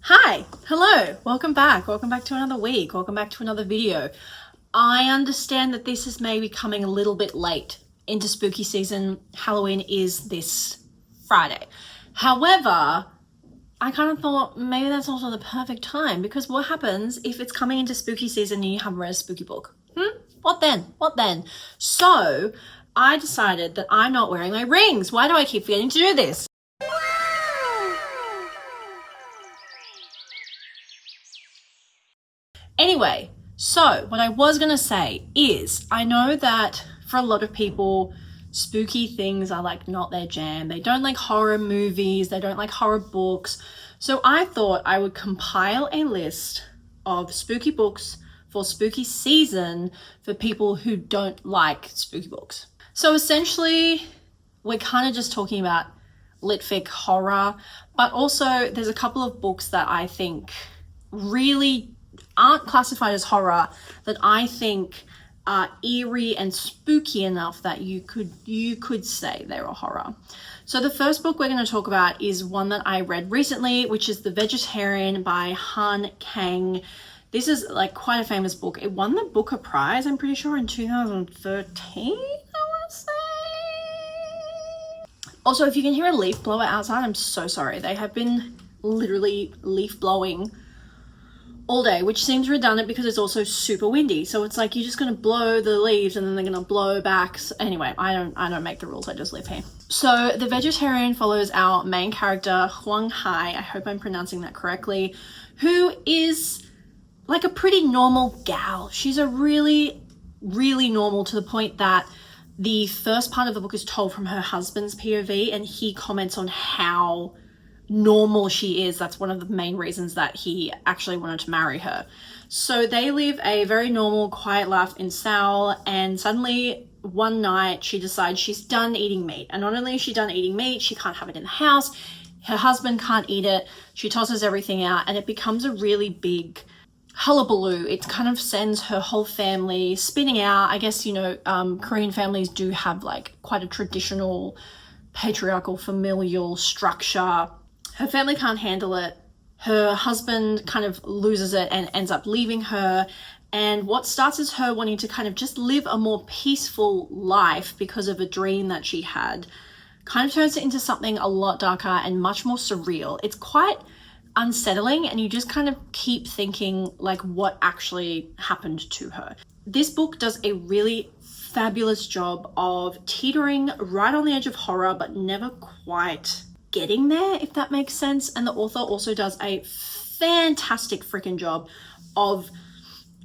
Hi, hello, welcome back to another week, welcome back to another video. I understand that this is maybe coming a little bit late into spooky season. Halloween is this Friday. However, I kind of thought maybe that's also the perfect time, because what happens if it's coming into spooky season and you haven't read a spooky book? What then? So I decided that I'm not wearing my rings. Why do I keep forgetting to do this? Anyway, so what I was going to say is, I know that for a lot of people, spooky things are like not their jam. They don't like horror movies, they don't like horror books. So I thought I would compile a list of spooky books for spooky season for people who don't like spooky books. So essentially, we're kind of just talking about litfic horror, but also there's a couple of books that I think really aren't classified as horror that I think are eerie and spooky enough that you could say they're a horror. So the first book we're going to talk about is one that I read recently, which is The Vegetarian by Han Kang. This is like quite a famous book. It won the Booker Prize, I'm pretty sure, in 2013, I want to say. Also, if you can hear a leaf blower outside, I'm so sorry. They have been literally leaf blowing all day, which seems redundant because it's also super windy. So it's like you're just going to blow the leaves and then they're going to blow back. So anyway, I don't make the rules. I just live here. So The Vegetarian follows our main character, Huang Hai. I hope I'm pronouncing that correctly, who is like a pretty normal gal. She's a really, really normal, to the point that the first part of the book is told from her husband's POV, and he comments on how normal she is. That's one of the main reasons that he actually wanted to marry her. So they live a very normal, quiet life in Seoul, and suddenly one night she decides she's done eating meat. And not only is she done eating meat, she can't have it in the house. Her husband can't eat it. She tosses everything out, and it becomes a really big hullabaloo. It kind of sends her whole family spinning out. I guess, Korean families do have like quite a traditional patriarchal familial structure. Her family can't handle it. Her husband kind of loses it and ends up leaving her. And what starts as her wanting to kind of just live a more peaceful life because of a dream that she had kind of turns it into something a lot darker and much more surreal. It's quite unsettling, and you just kind of keep thinking like what actually happened to her. This book does a really fabulous job of teetering right on the edge of horror, but never quite getting there, if that makes sense. And the author also does a fantastic freaking job of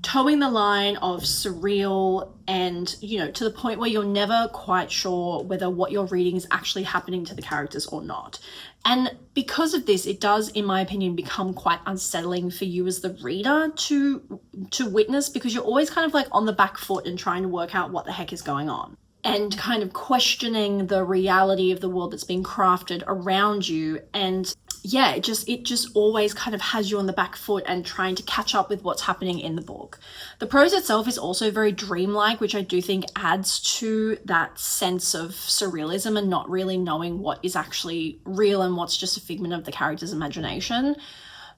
towing the line of surreal and, to the point where you're never quite sure whether what you're reading is actually happening to the characters or not. And because of this, it does, in my opinion, become quite unsettling for you as the reader to witness, because you're always kind of like on the back foot and trying to work out what the heck is going on, and kind of questioning the reality of the world that's being crafted around you. And yeah, it just always kind of has you on the back foot and trying to catch up with what's happening in the book. The prose itself is also very dreamlike, which I do think adds to that sense of surrealism and not really knowing what is actually real and what's just a figment of the character's imagination.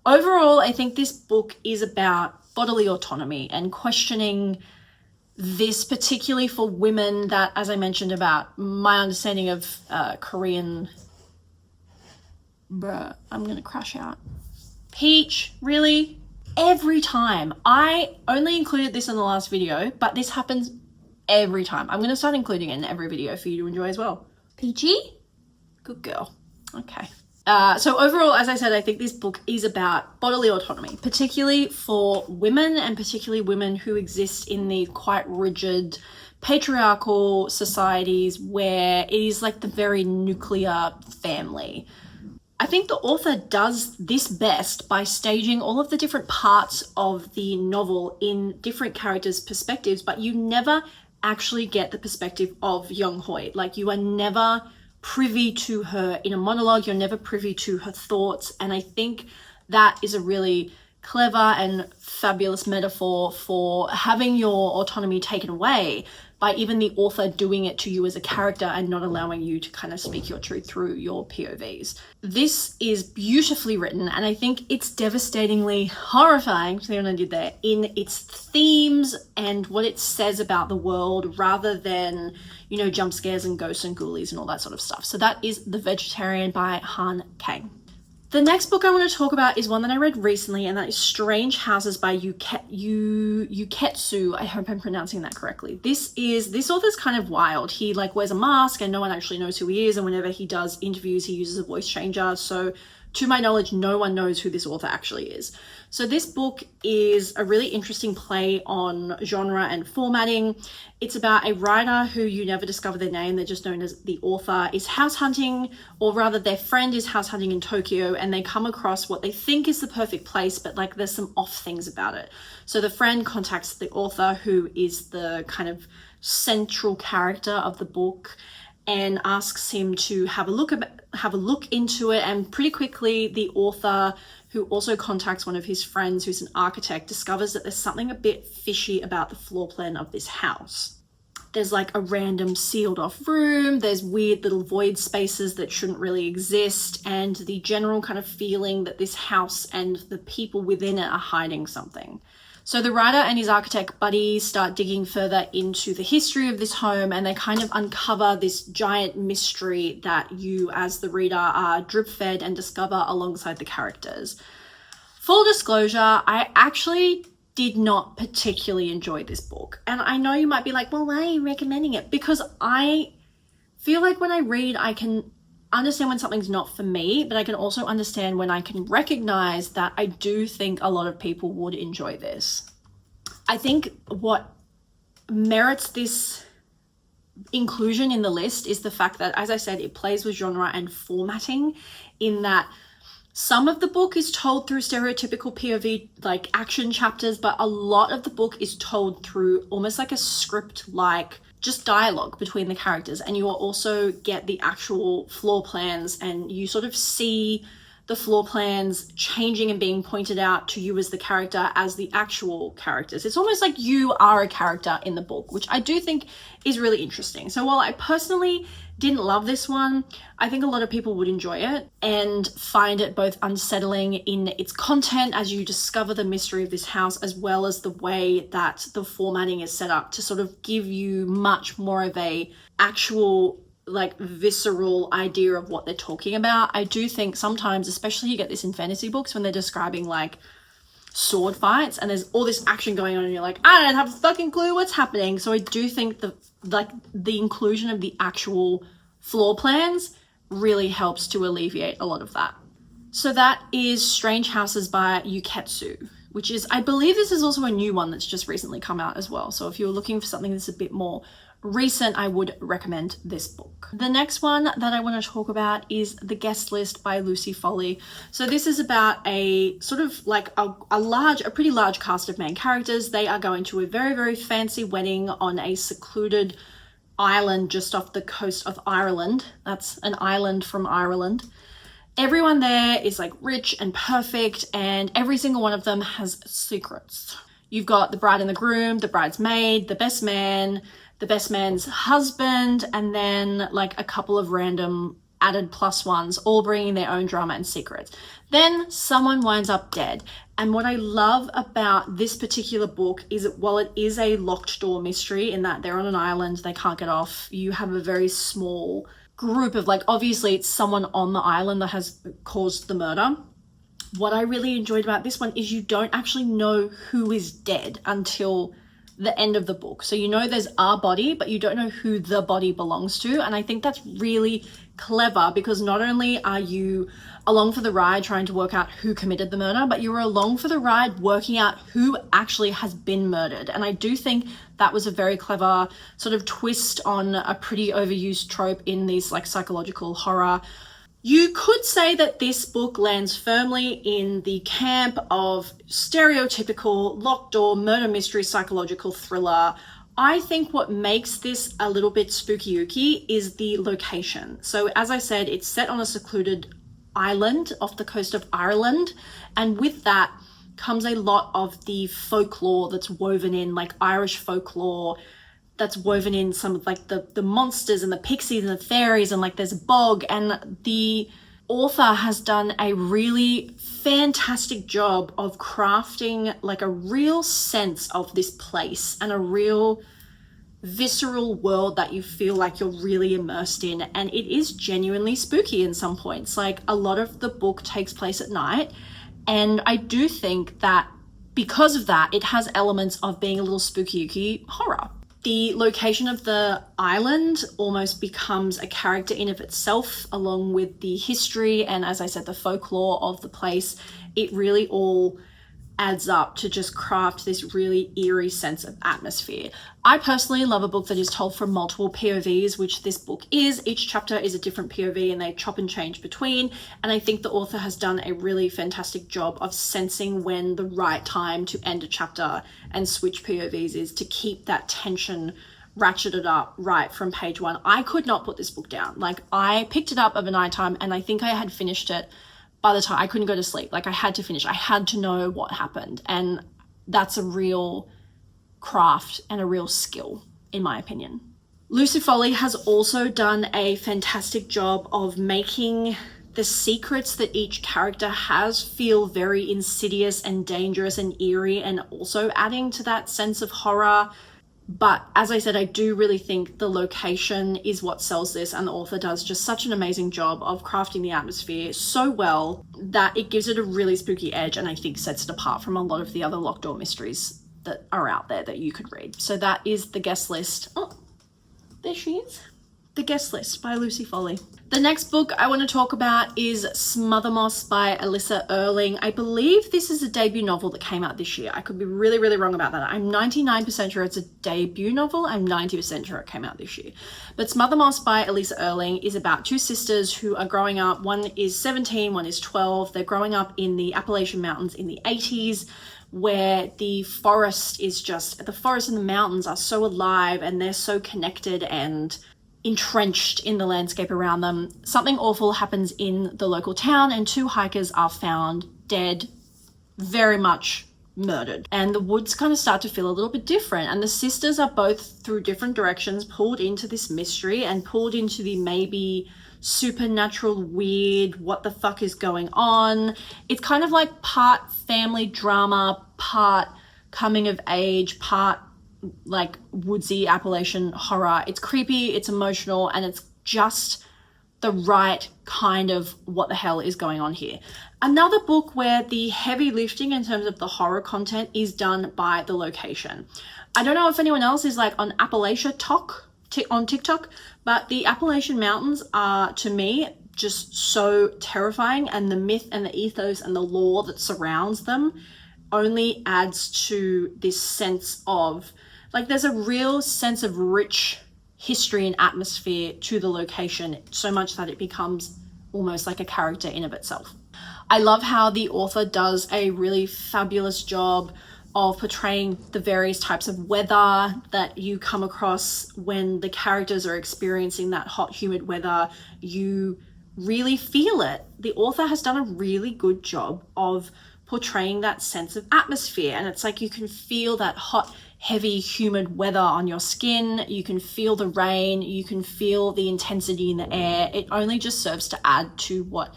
Overall, I think this book is about bodily autonomy and questioning this, particularly for women that, as I mentioned about my understanding of Korean, I'm gonna crash out. Peach, really? Every time. I only included this in the last video, but this happens every time. I'm gonna start including it in every video for you to enjoy as well. Peachy? Good girl. Okay. So overall, as I said, I think this book is about bodily autonomy, particularly for women, and particularly women who exist in these quite rigid patriarchal societies where it is like the very nuclear family. I think the author does this best by staging all of the different parts of the novel in different characters' perspectives, but you never actually get the perspective of Young Hoi. Like, you are never privy to her in a monologue, you're never privy to her thoughts, and I think that is a really clever and fabulous metaphor for having your autonomy taken away, by even the author doing it to you as a character and not allowing you to kind of speak your truth through your POVs. This is beautifully written, and I think it's devastatingly horrifying, see what I did there, in its themes and what it says about the world, rather than, you know, jump scares and ghosts and ghoulies and all that sort of stuff. So that is The Vegetarian by Han Kang. The next book I want to talk about is one that I read recently, and that is Strange Houses by Uketsu. I hope I'm pronouncing that correctly. This author's kind of wild. He like wears a mask and no one actually knows who he is, and whenever he does interviews he uses a voice changer. So to my knowledge, no one knows who this author actually is. So this book is a really interesting play on genre and formatting. It's about a writer who you never discover their name, they're just known as the author, is house hunting, or rather their friend is house hunting in Tokyo, and they come across what they think is the perfect place, but like there's some off things about it. So the friend contacts the author, who is the kind of central character of the book, and asks him to have a look into it. And pretty quickly the author, who also contacts one of his friends who's an architect, discovers that there's something a bit fishy about the floor plan of this house. There's like a random sealed off room, there's weird little void spaces that shouldn't really exist, and the general kind of feeling that this house and the people within it are hiding something. So the writer and his architect buddy start digging further into the history of this home, and they kind of uncover this giant mystery that you as the reader are drip fed and discover alongside the characters. Full disclosure, I actually did not particularly enjoy this book. And I know you might be like, well, why are you recommending it? Because I feel like when I read, I can understand when something's not for me, but I can also understand when I can recognize that I do think a lot of people would enjoy this. I think what merits this inclusion in the list is the fact that, as I said, it plays with genre and formatting, in that some of the book is told through stereotypical POV, like action chapters, but a lot of the book is told through almost like a script, like just dialogue between the characters. And you will also get the actual floor plans, and you sort of see the floor plans changing and being pointed out to you as the character as the actual characters. It's almost like you are a character in the book, which I do think is really interesting. So while I personally didn't love this one, I think a lot of people would enjoy it and find it both unsettling in its content as you discover the mystery of this house, as well as the way that the formatting is set up to sort of give you much more of a actual like visceral idea of what they're talking about. I do think sometimes, especially you get this in fantasy books when they're describing like sword fights and there's all this action going on and you're like, I don't have a fucking clue what's happening. So I do think the inclusion of the actual floor plans really helps to alleviate a lot of that. So that is Strange Houses by Uketsu, which is, I believe this is also a new one that's just recently come out as well. So if you're looking for something that's a bit more recent, I would recommend this book. The next one that I want to talk about is The Guest List by Lucy Foley. So this is about a sort of like a pretty large cast of main characters. They are going to a very, very fancy wedding on a secluded island just off the coast of Ireland. That's an island from Ireland. Everyone there is like rich and perfect, and every single one of them has secrets. You've got the bride and the groom, the bridesmaid, the best man, the best man's husband, and then like a couple of random added plus ones, all bringing their own drama and secrets. Then someone winds up dead. And what I love about this particular book is that while it is a locked door mystery in that they're on an island, they can't get off, you have a very small group of like, obviously it's someone on the island that has caused the murder. What I really enjoyed about this one is you don't actually know who is dead until the end of the book. So you know there's a body, but you don't know who the body belongs to. And I think that's really clever, because not only are you along for the ride trying to work out who committed the murder, but you're along for the ride working out who actually has been murdered. And I do think that was a very clever sort of twist on a pretty overused trope in these like psychological horror. You could say that this book lands firmly in the camp of stereotypical locked door murder mystery psychological thriller. I think what makes this a little bit spooky-ooky is the location. So as I said, it's set on a secluded island off the coast of Ireland, and with that comes a lot of the folklore that's woven in, like Irish folklore, that's woven in some of like the monsters and the pixies and the fairies, and like there's a bog, and the author has done a really fantastic job of crafting like a real sense of this place and a real visceral world that you feel like you're really immersed in. And it is genuinely spooky in some points. Like, a lot of the book takes place at night, and I do think that because of that, it has elements of being a little spooky horror. The location of the island almost becomes a character in of itself, along with the history and, as I said, the folklore of the place. It really all adds up to just craft this really eerie sense of atmosphere. I personally love a book that is told from multiple POVs, which this book is. Each chapter is a different POV and they chop and change between, and I think the author has done a really fantastic job of sensing when the right time to end a chapter and switch POVs is, to keep that tension ratcheted up right from page one. I could not put this book down. Like, I picked it up of a nighttime and I think I had finished it by the time I couldn't go to sleep. Like, I had to finish. I had to know what happened. And that's a real craft and a real skill, in my opinion. Lucy Foley has also done a fantastic job of making the secrets that each character has feel very insidious and dangerous and eerie, and also adding to that sense of horror. But as I said, I do really think the location is what sells this, and the author does just such an amazing job of crafting the atmosphere so well that it gives it a really spooky edge, and I think sets it apart from a lot of the other locked door mysteries that are out there that you could read. So that is The Guest List. Oh, there she is. The Guest List by Lucy Foley. The next book I want to talk about is Smothermoss by Alisa Erling. I believe this is a debut novel that came out this year. I could be really, really wrong about that. I'm 99% sure it's a debut novel. I'm 90% sure it came out this year. But Smothermoss by Alisa Erling is about two sisters who are growing up. One is 17, one is 12. They're growing up in the Appalachian Mountains in the 80s, where the forest and the mountains are so alive and they're so connected and entrenched in the landscape around them. Something awful happens in the local town and two hikers are found dead, very much murdered. And the woods kind of start to feel a little bit different, and the sisters are both, through different directions, pulled into this mystery and pulled into the maybe supernatural, weird, what the fuck is going on. It's kind of like part family drama, part coming of age, part like woodsy Appalachian horror. It's creepy, it's emotional, and it's just the right kind of what the hell is going on here. Another book where the heavy lifting in terms of the horror content is done by the location. I don't know if anyone else is like on Appalachia Talk on TikTok, but the Appalachian Mountains are, to me, just so terrifying, and the myth and the ethos and the lore that surrounds them only adds to this sense of, like, there's a real sense of rich history and atmosphere to the location, so much that it becomes almost like a character in of itself. I love how the author does a really fabulous job of portraying the various types of weather that you come across when the characters are experiencing that hot, humid weather. You really feel it. The author has done a really good job of portraying that sense of atmosphere, and it's like you can feel that hot, heavy, humid weather on your skin. You can feel the rain. You can feel the intensity in the air. It only just serves to add to what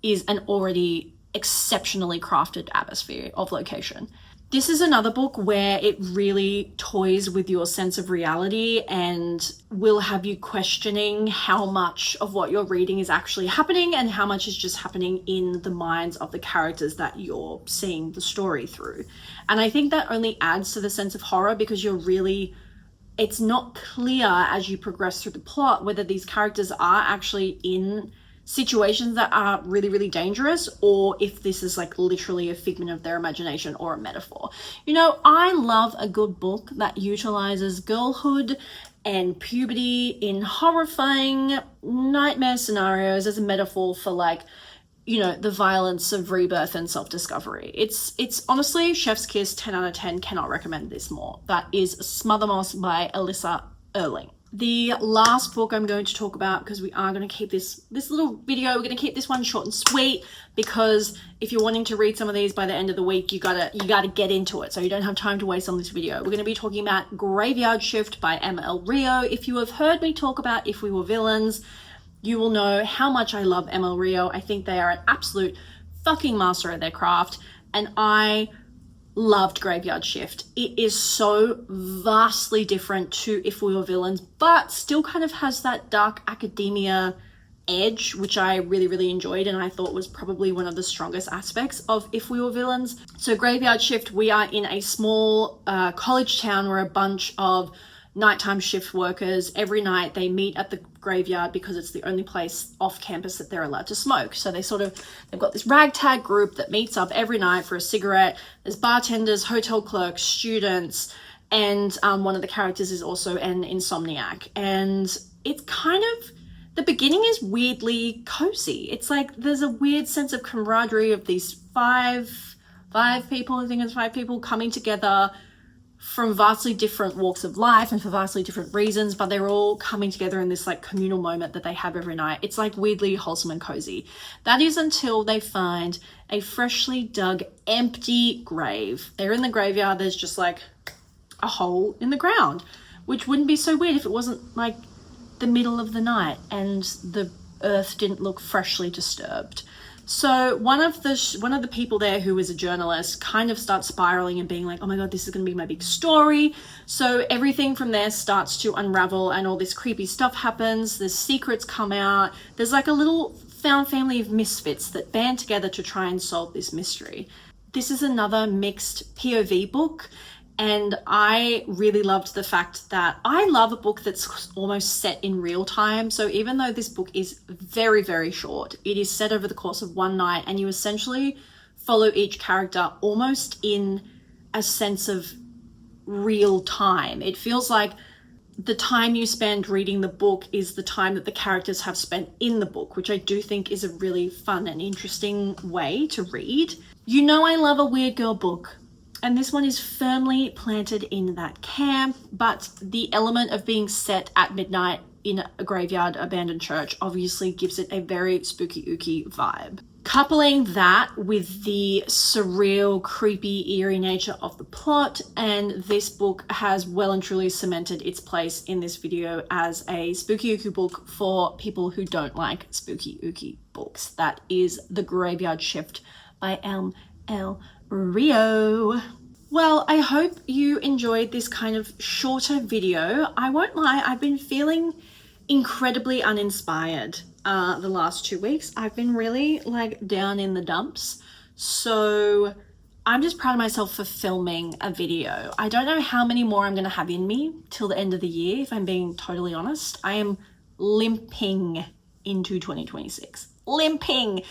is an already exceptionally crafted atmosphere of location. This is another book where it really toys with your sense of reality and will have you questioning how much of what you're reading is actually happening and how much is just happening in the minds of the characters that you're seeing the story through. And I think that only adds to the sense of horror, because it's not clear as you progress through the plot whether these characters are actually in situations that are really, really dangerous, or if this is like literally a figment of their imagination or a metaphor. You know, I love a good book that utilizes girlhood and puberty in horrifying nightmare scenarios as a metaphor for, like, you know, the violence of rebirth and self-discovery. It's honestly chef's kiss, 10 out of 10, cannot recommend this more. That is Smothermoss by Alisa Erling. The last book I'm going to talk about, because we are going to keep this little video, we're going to keep this one short and sweet, because if you're wanting to read some of these by the end of the week, you gotta get into it, so you don't have time to waste on this video. We're going to be talking about Graveyard Shift by ML Rio. If you have heard me talk about If We Were Villains, you will know how much I love ML Rio. I think they are an absolute fucking master at their craft, and I loved Graveyard Shift. It is so vastly different to If We Were Villains, but still kind of has that dark academia edge, which I really, really enjoyed, and I thought was probably one of the strongest aspects of If We Were Villains. So Graveyard Shift, we are in a small college town where a bunch of nighttime shift workers, every night they meet at the graveyard because it's the only place off campus that they're allowed to smoke. So they've got this ragtag group that meets up every night for a cigarette. There's bartenders, hotel clerks, students, and one of the characters is also an insomniac. And it's kind of, the beginning is weirdly cozy. It's like there's a weird sense of camaraderie of these five people, I think it's 5 people coming together from vastly different walks of life and for vastly different reasons, but they're all coming together in this like communal moment that they have every night. It's like weirdly wholesome and cozy. That is until they find a freshly dug empty grave. They're in the graveyard, there's just like a hole in the ground, which wouldn't be so weird if it wasn't like the middle of the night and the earth didn't look freshly disturbed. So one of the people there, who is a journalist, kind of starts spiraling and being like, oh my god, this is going to be my big story. So everything from there starts to unravel and all this creepy stuff happens. The secrets come out. There's like a little found family of misfits that band together to try and solve this mystery. This is another mixed POV book. And I really loved the fact that I love a book that's almost set in real time. So even though this book is very, very short, it is set over the course of one night, and you essentially follow each character almost in a sense of real time. It feels like the time you spend reading the book is the time that the characters have spent in the book, which I do think is a really fun and interesting way to read. You know I love a weird girl book. And this one is firmly planted in that camp, but the element of being set at midnight in a graveyard abandoned church obviously gives it a very spooky ooky vibe. Coupling that with the surreal, creepy, eerie nature of the plot, and this book has well and truly cemented its place in this video as a spooky ooky book for people who don't like spooky ooky books. That is The Graveyard Shift by ML Rio. Well, I hope you enjoyed this kind of shorter video. I won't lie, I've been feeling incredibly uninspired the last 2 weeks. I've been really like down in the dumps. So I'm just proud of myself for filming a video. I don't know how many more I'm gonna have in me till the end of the year, if I'm being totally honest. I am limping into 2026. Limping.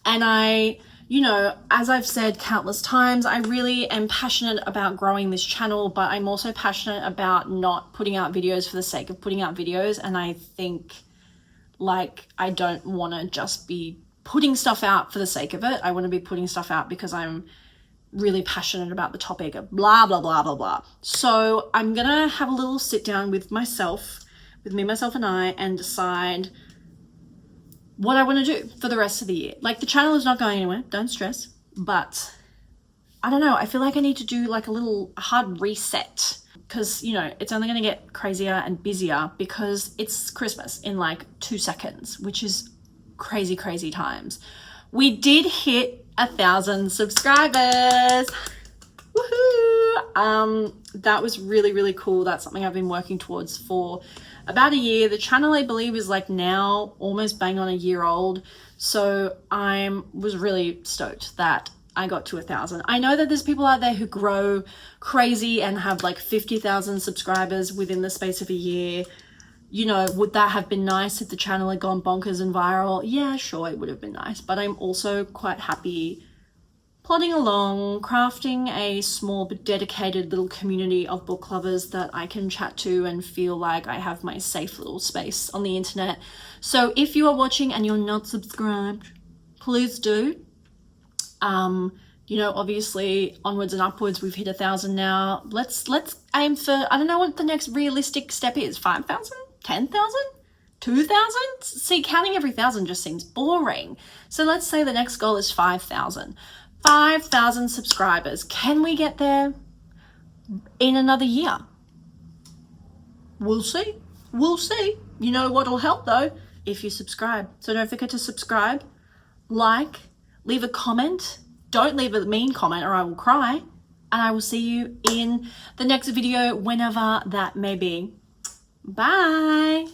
And you know, as I've said countless times, I really am passionate about growing this channel, but I'm also passionate about not putting out videos for the sake of putting out videos. And I think like I don't want to just be putting stuff out for the sake of it. I want to be putting stuff out because I'm really passionate about the topic of blah, blah, blah, blah, blah. So I'm going to have a little sit down with myself, with me, myself and I, and decide what I want to do for the rest of the year. Like the channel is not going anywhere, don't stress, but I don't know, I feel like I need to do like a little hard reset, because you know, it's only going to get crazier and busier because it's Christmas in like 2 seconds, which is crazy, crazy times. We did hit 1,000 subscribers. Woohoo! That was really, really cool. That's something I've been working towards for about a year. The channel, I believe, is like now almost bang on a year old. So I was really stoked that I got to 1,000. I know that there's people out there who grow crazy and have like 50,000 subscribers within the space of a year. You know, would that have been nice if the channel had gone bonkers and viral? Yeah, sure, it would have been nice. But I'm also quite happy plodding along, crafting a small but dedicated little community of book lovers that I can chat to and feel like I have my safe little space on the internet. So if you are watching and you're not subscribed, please do. You know, obviously onwards and upwards, we've hit 1,000 now. Let's aim for, I don't know what the next realistic step is, 5,000? 10,000? 2,000? See, counting every 1,000 just seems boring. So let's say the next goal is 5,000. 5,000 subscribers. Can we get there in another year? We'll see. We'll see. You know what'll help though? If you subscribe. So don't forget to subscribe, like, leave a comment. Don't leave a mean comment or I will cry. And I will see you in the next video whenever that may be. Bye.